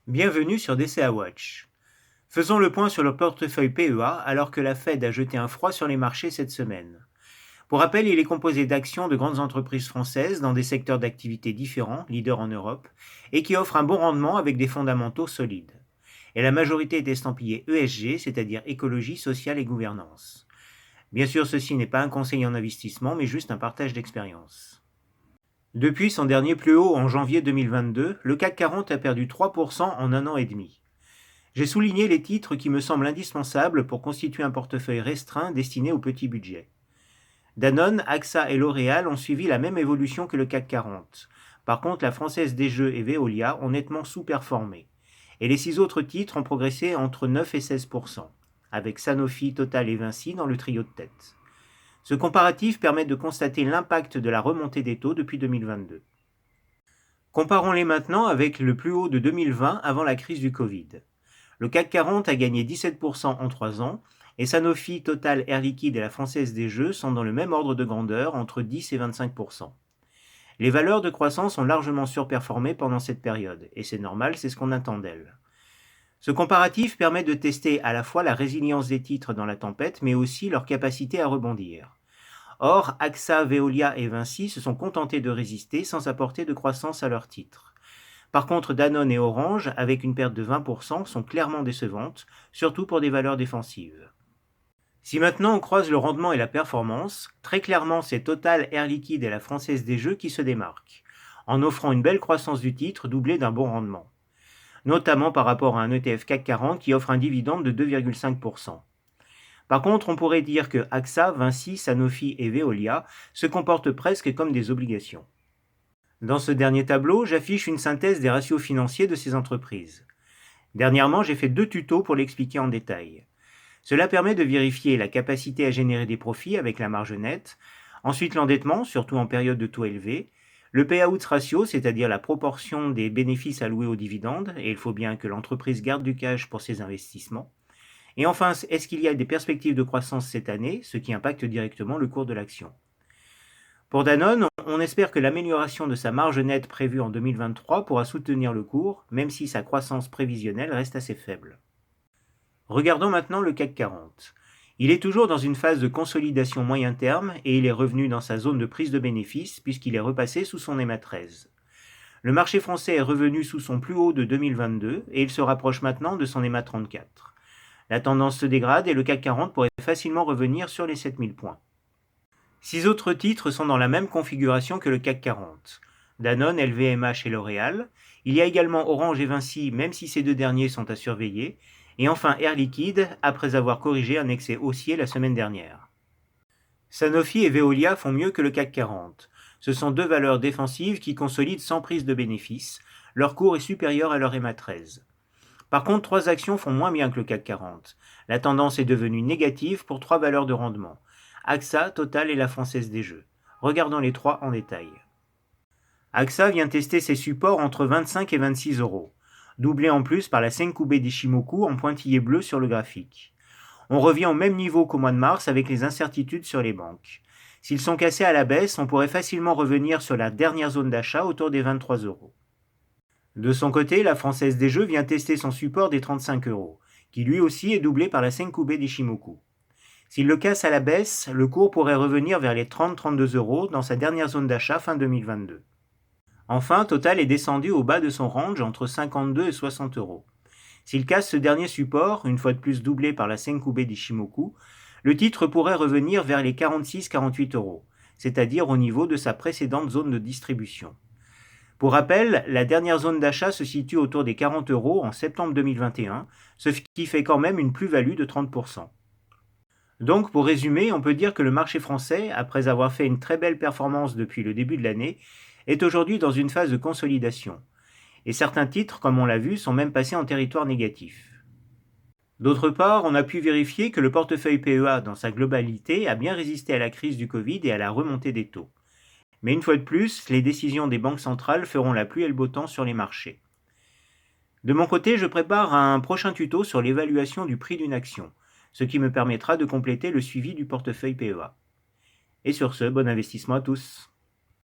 Bienvenue sur DCA Watch. Faisons le point sur le portefeuille PEA alors que la Fed a jeté un froid sur les marchés cette semaine. Pour rappel, il est composé d'actions de grandes entreprises françaises dans des secteurs d'activité différents, leaders en Europe, et qui offrent un bon rendement avec des fondamentaux solides. Et la majorité est estampillée ESG, c'est-à-dire écologie, sociale et gouvernance. Bien sûr, ceci n'est pas un conseil en investissement, mais juste un partage d'expérience. Depuis son dernier plus haut en janvier 2022, le CAC 40 a perdu 3% en un an et demi. J'ai souligné les titres qui me semblent indispensables pour constituer un portefeuille restreint destiné au petit budget. Danone, AXA et L'Oréal ont suivi la même évolution que le CAC 40. Par contre, la Française des Jeux et Veolia ont nettement sous-performé. Et les 6 autres titres ont progressé entre 9 et 16%, avec Sanofi, Total et Vinci dans le trio de tête. Ce comparatif permet de constater l'impact de la remontée des taux depuis 2022. Comparons-les maintenant avec le plus haut de 2020 avant la crise du Covid. Le CAC 40 a gagné 17% en 3 ans, et Sanofi, Total, Air Liquide et la Française des Jeux sont dans le même ordre de grandeur, entre 10 et 25%. Les valeurs de croissance ont largement surperformé pendant cette période, et c'est normal, c'est ce qu'on attend d'elles. Ce comparatif permet de tester à la fois la résilience des titres dans la tempête, mais aussi leur capacité à rebondir. Or, AXA, Veolia et Vinci se sont contentés de résister sans apporter de croissance à leurs titres. Par contre, Danone et Orange, avec une perte de 20%, sont clairement décevantes, surtout pour des valeurs défensives. Si maintenant on croise le rendement et la performance, très clairement c'est Total, Air Liquide et la Française des Jeux qui se démarquent, en offrant une belle croissance du titre doublée d'un bon rendement, notamment par rapport à un ETF CAC 40 qui offre un dividende de 2,5%. Par contre, on pourrait dire que AXA, Vinci, Sanofi et Veolia se comportent presque comme des obligations. Dans ce dernier tableau, j'affiche une synthèse des ratios financiers de ces entreprises. Dernièrement, j'ai fait 2 tutos pour l'expliquer en détail. Cela permet de vérifier la capacité à générer des profits avec la marge nette, ensuite l'endettement, surtout en période de taux élevés, le payout ratio, c'est-à-dire la proportion des bénéfices alloués aux dividendes, et il faut bien que l'entreprise garde du cash pour ses investissements, et enfin, est-ce qu'il y a des perspectives de croissance cette année, ce qui impacte directement le cours de l'action. Pour Danone, on espère que l'amélioration de sa marge nette prévue en 2023 pourra soutenir le cours, même si sa croissance prévisionnelle reste assez faible. Regardons maintenant le CAC 40. Il est toujours dans une phase de consolidation moyen terme et il est revenu dans sa zone de prise de bénéfices puisqu'il est repassé sous son EMA 13. Le marché français est revenu sous son plus haut de 2022 et il se rapproche maintenant de son EMA 34. La tendance se dégrade et le CAC 40 pourrait facilement revenir sur les 7000 points. 6 autres titres sont dans la même configuration que le CAC 40. Danone, LVMH et L'Oréal. Il y a également Orange et Vinci, même si ces 2 derniers sont à surveiller. Et enfin Air Liquide, après avoir corrigé un excès haussier la semaine dernière. Sanofi et Veolia font mieux que le CAC 40. Ce sont 2 valeurs défensives qui consolident sans prise de bénéfice. Leur cours est supérieur à leur EMA 13. Par contre, 3 actions font moins bien que le CAC 40. La tendance est devenue négative pour 3 valeurs de rendement. AXA, Total et la Française des Jeux. Regardons les 3 en détail. AXA vient tester ses supports entre 25 et 26 euros, doublé en plus par la Senkubei d'Ishimoku en pointillé bleu sur le graphique. On revient au même niveau qu'au mois de mars avec les incertitudes sur les banques. S'ils sont cassés à la baisse, on pourrait facilement revenir sur la dernière zone d'achat autour des 23 euros. De son côté, la Française des Jeux vient tester son support des 35 euros, qui lui aussi est doublé par la Senkubei d'Ishimoku. S'il le casse à la baisse, le cours pourrait revenir vers les 30-32 euros dans sa dernière zone d'achat fin 2022. Enfin, Total est descendu au bas de son range entre 52 et 60 euros. S'il casse ce dernier support, une fois de plus doublé par la Senkubei d'Ishimoku, le titre pourrait revenir vers les 46-48 euros, c'est-à-dire au niveau de sa précédente zone de distribution. Pour rappel, la dernière zone d'achat se situe autour des 40 euros en septembre 2021, ce qui fait quand même une plus-value de 30%. Donc, pour résumer, on peut dire que le marché français, après avoir fait une très belle performance depuis le début de l'année, est aujourd'hui dans une phase de consolidation. Et certains titres, comme on l'a vu, sont même passés en territoire négatif. D'autre part, on a pu vérifier que le portefeuille PEA dans sa globalité a bien résisté à la crise du Covid et à la remontée des taux. Mais une fois de plus, les décisions des banques centrales feront la pluie et le beau temps sur les marchés. De mon côté, je prépare un prochain tuto sur l'évaluation du prix d'une action, ce qui me permettra de compléter le suivi du portefeuille PEA. Et sur ce, bon investissement à tous.